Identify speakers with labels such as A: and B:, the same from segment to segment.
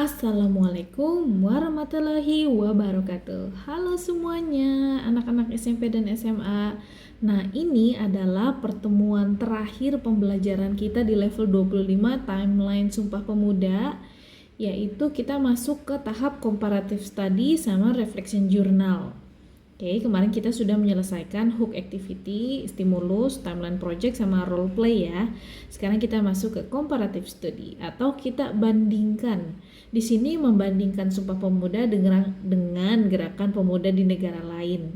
A: Assalamualaikum warahmatullahi wabarakatuh. Halo semuanya, anak-anak SMP dan SMA. Nah, ini adalah pertemuan terakhir pembelajaran kita di level 25 timeline Sumpah Pemuda, yaitu kita masuk ke tahap comparative study sama reflection journal. Oke, kemarin kita sudah menyelesaikan hook activity, stimulus, timeline project, sama role play ya. Sekarang kita masuk ke comparative study atau kita bandingkan. Di sini membandingkan Sumpah Pemuda dengan gerakan pemuda di negara lain.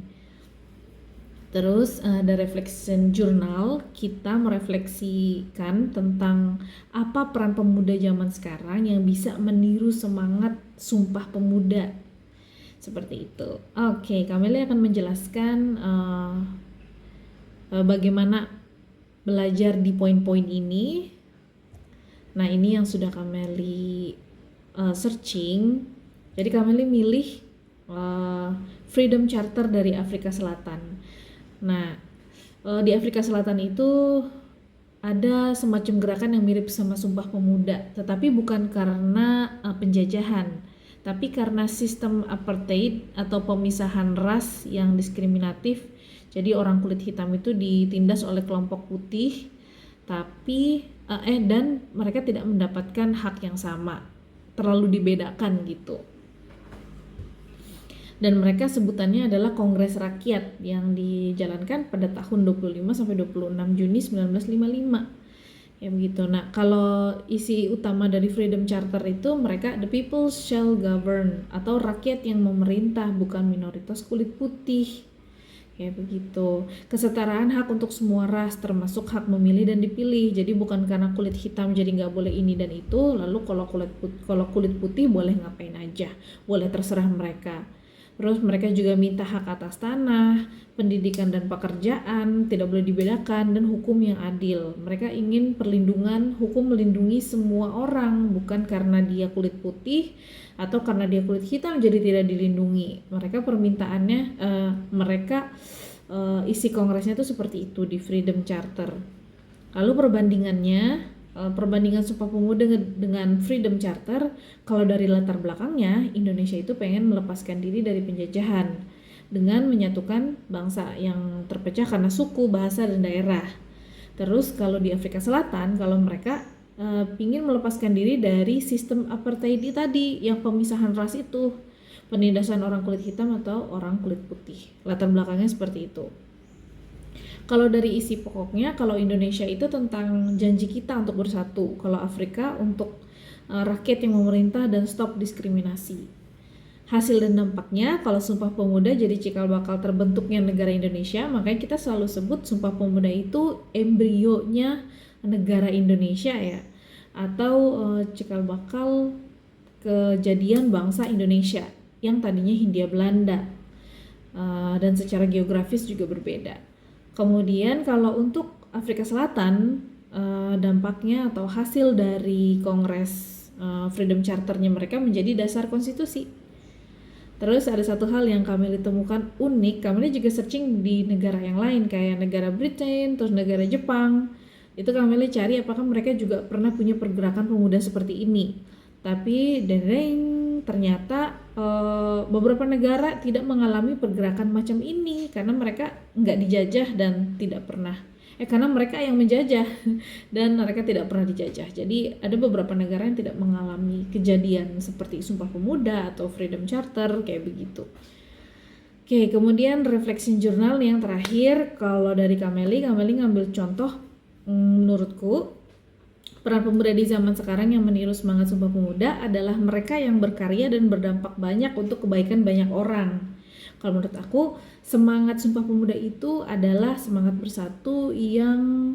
A: Terus ada reflection journal, kita merefleksikan tentang apa peran pemuda zaman sekarang yang bisa meniru semangat Sumpah Pemuda. Seperti itu. Oke, Kameli akan menjelaskan bagaimana belajar di poin-poin ini. Nah, ini yang sudah Kameli searching. Jadi Kameli milih Freedom Charter dari Afrika Selatan. Nah, di Afrika Selatan itu ada semacam gerakan yang mirip sama Sumpah Pemuda, tetapi bukan karena penjajahan, tapi karena sistem apartheid atau pemisahan ras yang diskriminatif. Jadi orang kulit hitam itu ditindas oleh kelompok putih, tapi dan mereka tidak mendapatkan hak yang sama, terlalu dibedakan gitu. Dan mereka sebutannya adalah Kongres Rakyat yang dijalankan pada tahun 25 sampai 26 Juni 1955. Ya begitu. Nah, kalau isi utama dari Freedom Charter itu mereka the people shall govern, atau rakyat yang memerintah, bukan minoritas kulit putih. Ya begitu. Kesetaraan hak untuk semua ras, termasuk hak memilih dan dipilih. Jadi bukan karena kulit hitam jadi nggak boleh ini dan itu, lalu kalau kulit putih boleh ngapain aja, boleh terserah mereka. Terus mereka juga minta hak atas tanah, pendidikan dan pekerjaan, tidak boleh dibedakan, dan hukum yang adil. Mereka ingin perlindungan, hukum melindungi semua orang, bukan karena dia kulit putih atau karena dia kulit hitam jadi tidak dilindungi. Mereka permintaannya, isi kongresnya itu seperti itu di Freedom Charter. Lalu perbandingan Sumpah Pemuda dengan Freedom Charter, kalau dari latar belakangnya, Indonesia itu pengen melepaskan diri dari penjajahan dengan menyatukan bangsa yang terpecah karena suku, bahasa, dan daerah. Terus kalau di Afrika Selatan, kalau mereka ingin melepaskan diri dari sistem apartheid tadi, yang pemisahan ras itu, penindasan orang kulit hitam atau orang kulit putih. Latar belakangnya seperti itu. Kalau dari isi pokoknya, kalau Indonesia itu tentang janji kita untuk bersatu, kalau Afrika untuk rakyat yang memerintah dan stop diskriminasi. Hasil dan dampaknya, kalau Sumpah Pemuda jadi cikal bakal terbentuknya negara Indonesia, makanya kita selalu sebut Sumpah Pemuda itu embrionya negara Indonesia ya, atau cikal bakal kejadian bangsa Indonesia yang tadinya Hindia Belanda, dan secara geografis juga berbeda. Kemudian kalau untuk Afrika Selatan, dampaknya atau hasil dari Kongres Freedom Charternya mereka menjadi dasar konstitusi. Terus ada satu hal yang Kameli temukan unik, Kameli juga searching di negara yang lain kayak negara Britain, terus negara Jepang. Itu Kameli cari apakah mereka juga pernah punya pergerakan pemuda seperti ini. Tapi ternyata beberapa negara tidak mengalami pergerakan macam ini karena mereka nggak dijajah dan tidak pernah karena mereka yang menjajah dan mereka tidak pernah dijajah. Jadi ada beberapa negara yang tidak mengalami kejadian seperti Sumpah Pemuda atau Freedom Charter kayak begitu. Oke, kemudian reflection journal yang terakhir, kalau dari Kameli ngambil contoh menurutku peran pemuda di zaman sekarang yang meniru semangat Sumpah Pemuda adalah mereka yang berkarya dan berdampak banyak untuk kebaikan banyak orang. Kalau menurut aku, semangat Sumpah Pemuda itu adalah semangat bersatu yang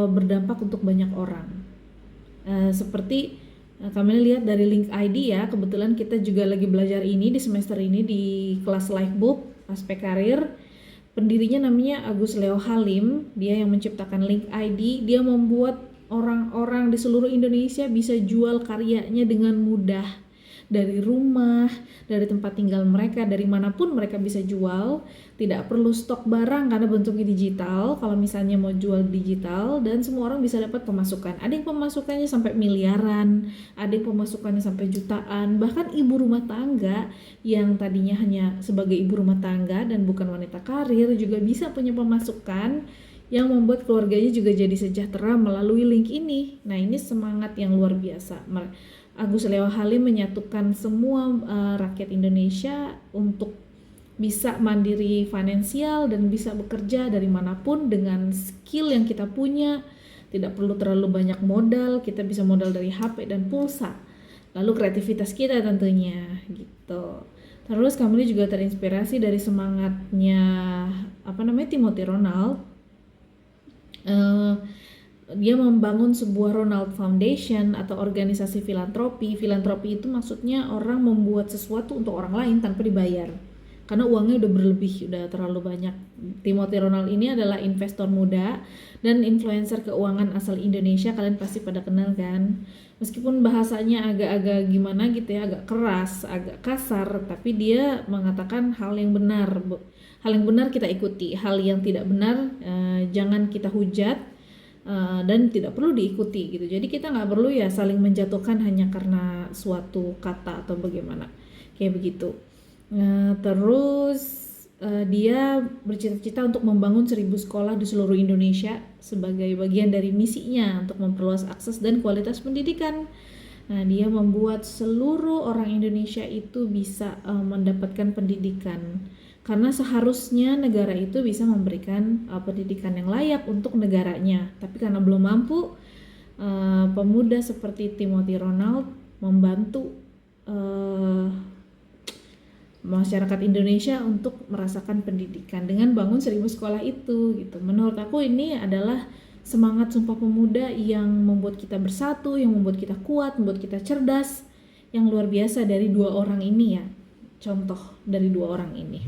A: berdampak untuk banyak orang. Seperti kami lihat dari link ID ya, kebetulan kita juga lagi belajar ini di semester ini di kelas Lifebook, aspek karir. Pendirinya namanya Agus Leo Halim, dia yang menciptakan link ID, dia membuat orang-orang di seluruh Indonesia bisa jual karyanya dengan mudah dari rumah, dari tempat tinggal mereka, dari manapun mereka bisa jual. Tidak perlu stok barang karena bentuknya digital. Kalau misalnya mau jual digital, dan semua orang bisa dapat pemasukan. Ada yang pemasukannya sampai miliaran, ada yang pemasukannya sampai jutaan. Bahkan ibu rumah tangga yang tadinya hanya sebagai ibu rumah tangga dan bukan wanita karir juga bisa punya pemasukan yang membuat keluarganya juga jadi sejahtera melalui link ini. Nah, ini semangat yang luar biasa. Agus Leo Halim menyatukan semua rakyat Indonesia untuk bisa mandiri finansial dan bisa bekerja dari manapun dengan skill yang kita punya. Tidak perlu terlalu banyak modal, kita bisa modal dari HP dan pulsa. Lalu kreativitas kita tentunya gitu. Terus kami juga terinspirasi dari semangatnya Timothy Ronald. Dia membangun sebuah Ronald Foundation atau organisasi filantropi. Filantropi itu maksudnya orang membuat sesuatu untuk orang lain tanpa dibayar, karena uangnya udah berlebih, udah terlalu banyak. Timothy Ronald ini adalah investor muda dan influencer keuangan asal Indonesia. Kalian pasti pada kenal kan, meskipun bahasanya agak-agak gimana gitu ya, agak keras, agak kasar, tapi dia mengatakan hal yang benar. Hal yang benar kita ikuti, hal yang tidak benar jangan kita hujat, dan tidak perlu diikuti gitu. Jadi kita nggak perlu ya saling menjatuhkan hanya karena suatu kata atau bagaimana, kayak begitu. Terus dia bercita-cita untuk membangun 1000 sekolah di seluruh Indonesia sebagai bagian dari misinya untuk memperluas akses dan kualitas pendidikan. Nah, dia membuat seluruh orang Indonesia itu bisa mendapatkan pendidikan, karena seharusnya negara itu bisa memberikan pendidikan yang layak untuk negaranya. Tapi karena belum mampu, pemuda seperti Timothy Ronald membantu masyarakat Indonesia untuk merasakan pendidikan dengan bangun 1000 sekolah itu gitu. Menurut aku ini adalah semangat Sumpah Pemuda yang membuat kita bersatu, yang membuat kita kuat, membuat kita cerdas, yang luar biasa dari dua orang ini ya. Contoh dari dua orang ini.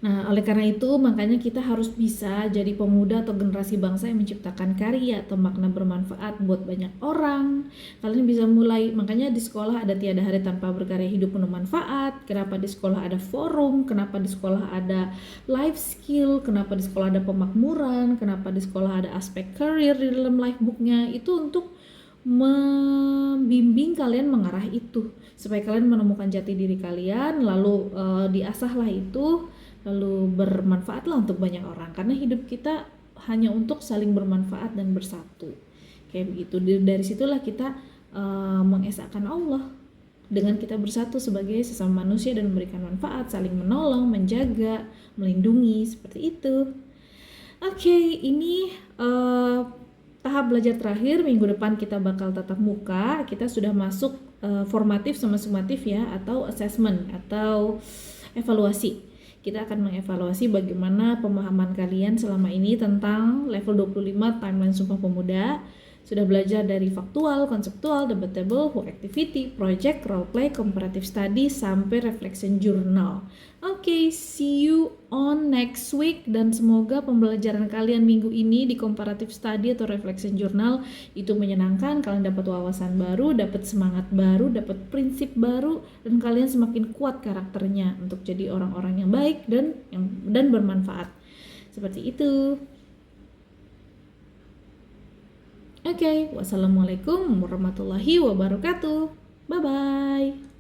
A: Nah, oleh karena itu makanya kita harus bisa jadi pemuda atau generasi bangsa yang menciptakan karya atau makna bermanfaat buat banyak orang. Kalian bisa mulai, makanya di sekolah ada tiada hari tanpa berkarya hidup penuh manfaat. Kenapa di sekolah ada forum, kenapa di sekolah ada life skill, kenapa di sekolah ada pemakmuran, kenapa di sekolah ada aspek career di dalam life booknya. Itu untuk membimbing kalian mengarah itu, supaya kalian menemukan jati diri kalian, lalu diasahlah itu, lalu bermanfaatlah untuk banyak orang, karena hidup kita hanya untuk saling bermanfaat dan bersatu, kayak begitu. Dari situlah kita mengesahkan Allah dengan kita bersatu sebagai sesama manusia dan memberikan manfaat, saling menolong, menjaga, melindungi, seperti itu. Oke, ini tahap belajar terakhir. Minggu depan kita bakal tatap muka. Kita sudah masuk formatif sama sumatif ya, atau assessment atau evaluasi. Kita akan mengevaluasi bagaimana pemahaman kalian selama ini tentang level 25 timeline Sumpah Pemuda. Sudah belajar dari faktual, konseptual, debatable, work activity, project, role play, comparative study, sampai reflection journal. Oke, see you on next week, dan semoga pembelajaran kalian minggu ini di comparative study atau reflection journal itu menyenangkan. Kalian dapat wawasan baru, dapat semangat baru, dapat prinsip baru, dan kalian semakin kuat karakternya untuk jadi orang-orang yang baik dan bermanfaat. Seperti itu. Oke, wassalamualaikum warahmatullahi wabarakatuh. Bye-bye.